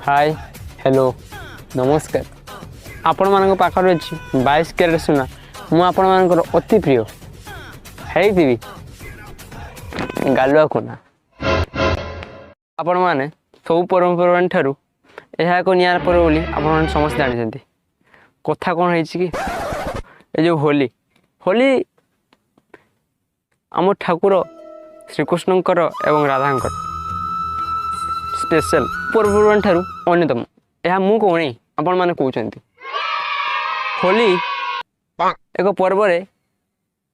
Hi hello नमस्कार आपण मान पाखर अच्छी 22 कैरेट सुना मु आपण मान अति प्रिय है गालुआ कोना आपण मैंने सब परम्परा ठारू यह एक निआर पर्व बोली आपण समस्त जानते कथा कौन है कि ये जो होली होली आम ठाकुर श्रीकृष्णकर एवं राधांकर स्पेशल पर्व ठारू अन्यतम यह मु कौन आपण मैंने कहते होली एक पर्व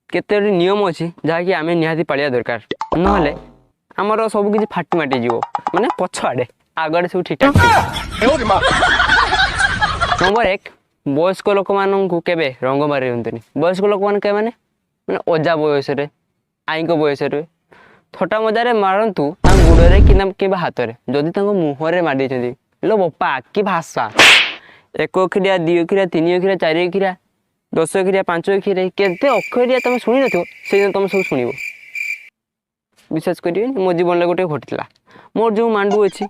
केते नियम अच्छी जहाँकि आम निहाती पालिया दरकार नहले आमर सब किसी फाटी माटी जीव माने पछआड़े आगड़े सब ठीक ठाक नंबर 1 वयस्क लोक मानू केबे रंग मारी दिंतनी वयस्क लोक मैंने माने अजा बयस आई बयस थटा मजारे मारतु गुड़े कि हाथ में जदि मुहर मारी लो बपा कि भाषा 1 अक्षरिया 2 अक्षरिया 3 अक्षरिया 4 अक्षरिया 10 अक्षरिया 5 अक्षरिया केते अक्षरिया तुम शुणी न से तुम सब शुण विश्वास करें मो जीवन में गोटे घटीला मोर जो मांडू अच्छी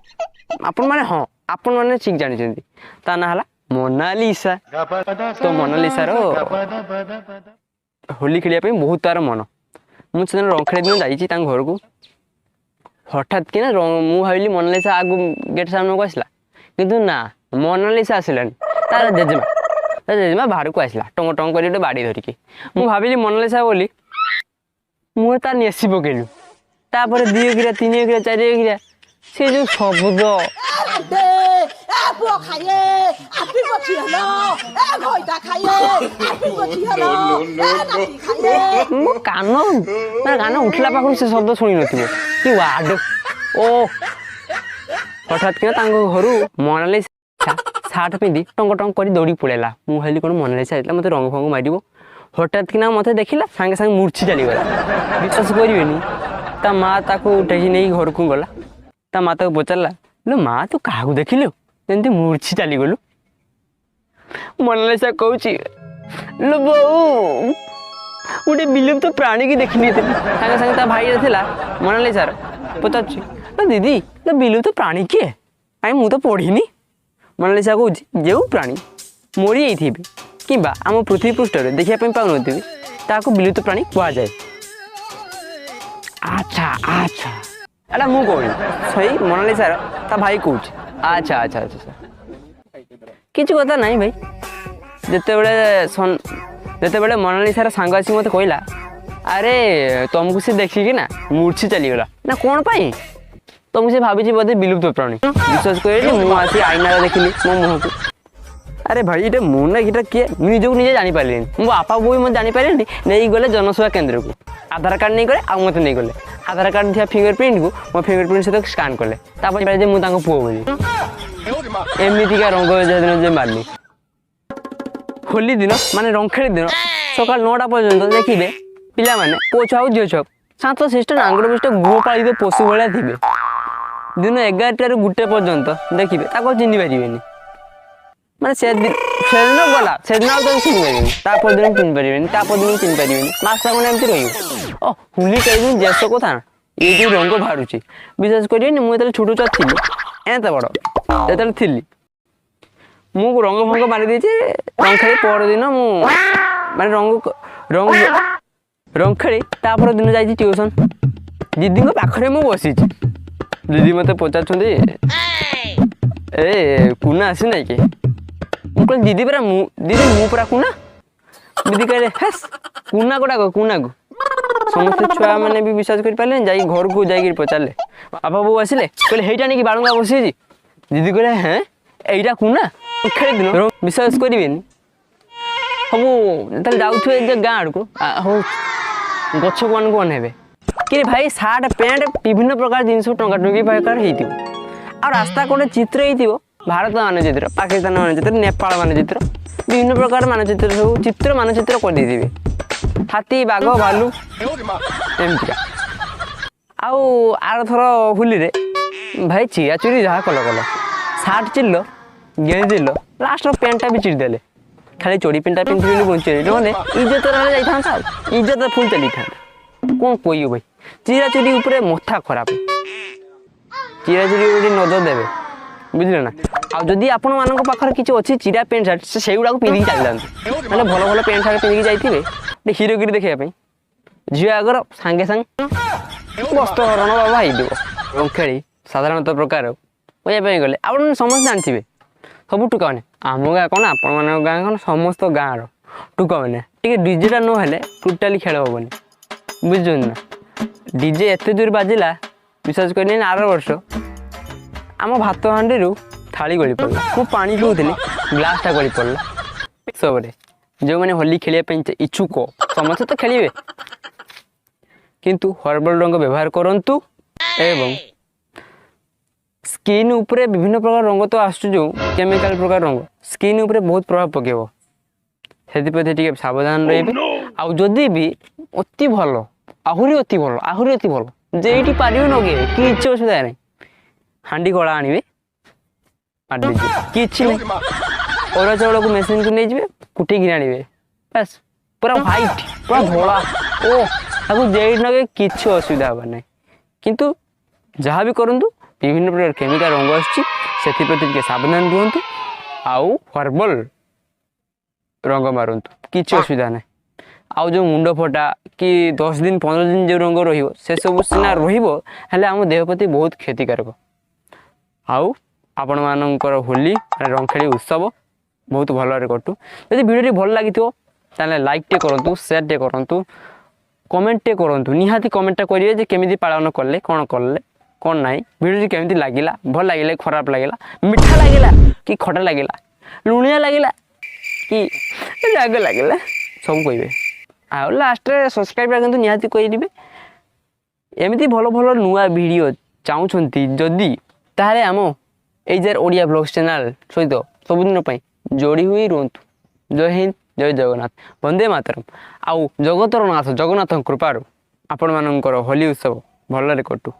आपण मैंने हाँ आपण मैंने ठीक जानते ता ना मोनालिसा तो मोनालिसार होली खेलिया बहुत तार मन मुझे रंग खेल दिन जाइए घर को हठात कि मु भाविली मोनालिसा आगु गेट सामने को आसला किंतु ना मोनालिसा आसलानी तार जेजेमा बाहर को आसला टंग टंग कर बाड़ी धरिकी मु भाविली मोनालिसा बोली मुझे तार नेसी पकेलु तापर 2 अक्षरिया 3 अक्षरिया 4 अक्षरिया से जो शब्द कान कान उठला पाखु से शब्द शुणी नथिबो कि वार्ड ओ हठात के घर मोनालिसा सार्ट पिंधि टंग टंग कर दौड़ी पड़ेला मु भाई कौन मोनालिसा आइला मत रंग फंग मार हठात कि मत देखला सांगे सांगे मूर्छी चलीगला विश्वास करेनि ता माँ ताको उठेकी नहीं घर को गला ता माँ ताको पचारा लो माँ तू क्या देखिलु जमी मूर्छी चलीगलु मोनालिसा कहूँ लो बो गोटे विलुप्त प्राणी की देखनी सागे सागे ता भाई था मोनालिसार पचार दीदी लो विलुप्त प्राणी किए आई मु तो पढ़ीनी मोनालिसा कहूँ जो प्राणी मरी जाइए कि आम पृथ्वी पृष्ठ देखा पाऊन ताको विलुप्त प्राणी कहुए अच्छा अच्छा एटा मु कौन सही मोनालिसार ता भाई कहूँ अच्छा अच्छा अच्छा किसी कथा नहीं भाई जिते मोनालिसार सांग आसी मत कहला अरे तुमको से देखिकी ना मूर्छी चलीगला ना कौन पाई तुमको से भाभी बोधे विलुप्त प्राणी विश्वास कर मुझे आईना देखिली मो मुह को अरे भाई ये मुना गीटा किए निजक निजे जापारे मो बापा बो मत जापारे नहीं गले जनसेवा केन्द्र को आधार कार्ड नहीं गले आ मत नहीं गले आधार कार्ड थी फिंगरप्रिंट को मो फिंगरप्रिंट सहित स्कान कले मुझे पुओ बोली एमतीका रंग जो मारली होली दिन माने रंग खेली दिन सकाल 9टा पर्यटन देखिए पिला माने पुओ छुआ झील छुआ शांत शिष्ट नांगड़ बिष्ट गृहपालित पशु भाया थे दिन 11 रू 1 पर्यंत देखिए चिन्ह पारे माने से दिन गला से दिन चिन्ह पारे तापरदिन चिन्ह पारे तापरदिन चिन्ह पारे मास मैंने एमती रही होली कई दिन जेस कथा ये जो रंग बाहर विश्वास करें मुझे छोट छुआ थी एत बड़ जो थी मु रंग फंग मारी देचे रंग खेली पर दिन माने रंग खेली तापर दिन जाइए ट्यूशन दीदी पाखे मु बसी दीदी मत पचार ए कुना आसी ना कि मुझे दीदी पूरा दीदी मु पूरा कुना दीदी कहले हेस कुना कोटा कुना को समस्त छुआ मैंने भी विश्वास कर पारे जा घर को जाकर पचारे बापा बो आसिले कहले हेटा नहीं बाड़ूंगा बसी दीदी कहले हैं यहीटा कुना खेल दिन विश्वास करें सब जाऊे गाँ आड़ को हो गछ मान को अनहे कि भाई सार्ट पैंट विभिन्न प्रकार जिनस टंका टंकी प्रकार हो रास्ता कौटे चित्र हो भारत मानचित्र पाकिस्तान मानचित्र नेपाल मानचित्र विभिन्न प्रकार मानचित्र सब चित्र मानचित्र करदे हाथी बाघ भालू एमतीका आर थर होली रे भाई चिरा चुरी जहाँ कल कल सार्ट चिल्ल गेज दिल लास्ट पैंटा भी चिड़देले खाली चोड़ी पेंटा पिंधि बंचे ना इज्जत रहा इज्जत फुल चली था कौन कह भाई चिरा चुरी मथा खराब चिरा चुरी नजर देवे बुझे ना आदि आपण मान पाखे किसी अच्छी चिरा पेंट सार्ट से गुड़ा पिंधिक चली जाती मैंने भल भल पेंट सार्ट पिंधिक जाइए हिरोगिरी देखापी झील आगर सांगे सांग वस्त्रहरण बाबा हो खेली साधारणतः प्रकार कहवाई गले आप समस्त जानते सब टुका मैंने आम गाँ कौन आपण गाँ कौन समस्त गाँव टुका मैंने टे डीजेटा ना टोटाली खेल हेनी बुझुन ना डीजे एत दूर बाजिला विश्वास कर आर वर्ष आम भात हांडी थाली गली पड़ा मु पानी पीऊली ग्लासटा गली पड़ा सब जो मैंने होली खेलिया इच्छुक समस्त तो खेलिए किंतु हर्बल रंग व्यवहार करंतु एवं स्किन उपरे विभिन्न प्रकार रंग तो आसु जो केमिकल प्रकार रंग स्किन उपरे बहुत प्रभाव पकेब से सावधान रही आउ जदि भी अति भल आहरी अति भल जेठी पारे नगे कि असुविधा नहीं हांडी कला आने कि अरुआ चाउल को मेसीन को नहीं जाए कुटिकी आने बस पूरा व्हाइट पूरा धला ओ जेठ नगे कि असुविधा हवा ना किंतु जहाँ भी करूँ विभिन्न प्रकार केमिकल रंग आसप्रति सावधान रुहतु आउ हर्बल रंग मारतु कि असुविधा ना आउ जो मुंड फटा कि 10 दिन 15 दिन जो रंग रे सब सीना रम देह प्रति बहुत क्षतिकारक आउ आपण मानकर होली रंग खेली उत्सव बहुत भल कटू यदि वीडियो भल लगी ताले लाइक टे करूँ शेयर टे करूँ कमेंट टे करूँ निहाती कमेंटा करेंगे केमी पालन कले कौन ना वीडियो केमी लगे भल लगे खराब लगे मीठा लगे कि खटा लगे लुणिया लगे कि राग लगे सब कहे आ लास्ट सब्सक्राइब करते निहाती करेंगे एमती भल भल नुआ वीडियो चाहूँगी जदि ताहले आम एजार ओडिया ब्लॉग्स चैनल सहित सबुदिन जोड़ी हुई रुहतु जय हिंद जय जगन्नाथ वंदे मातरम आउ जगतर नाथ जगन्नाथ कृपारू आपण मानकर होली उत्सव भलरे कटू।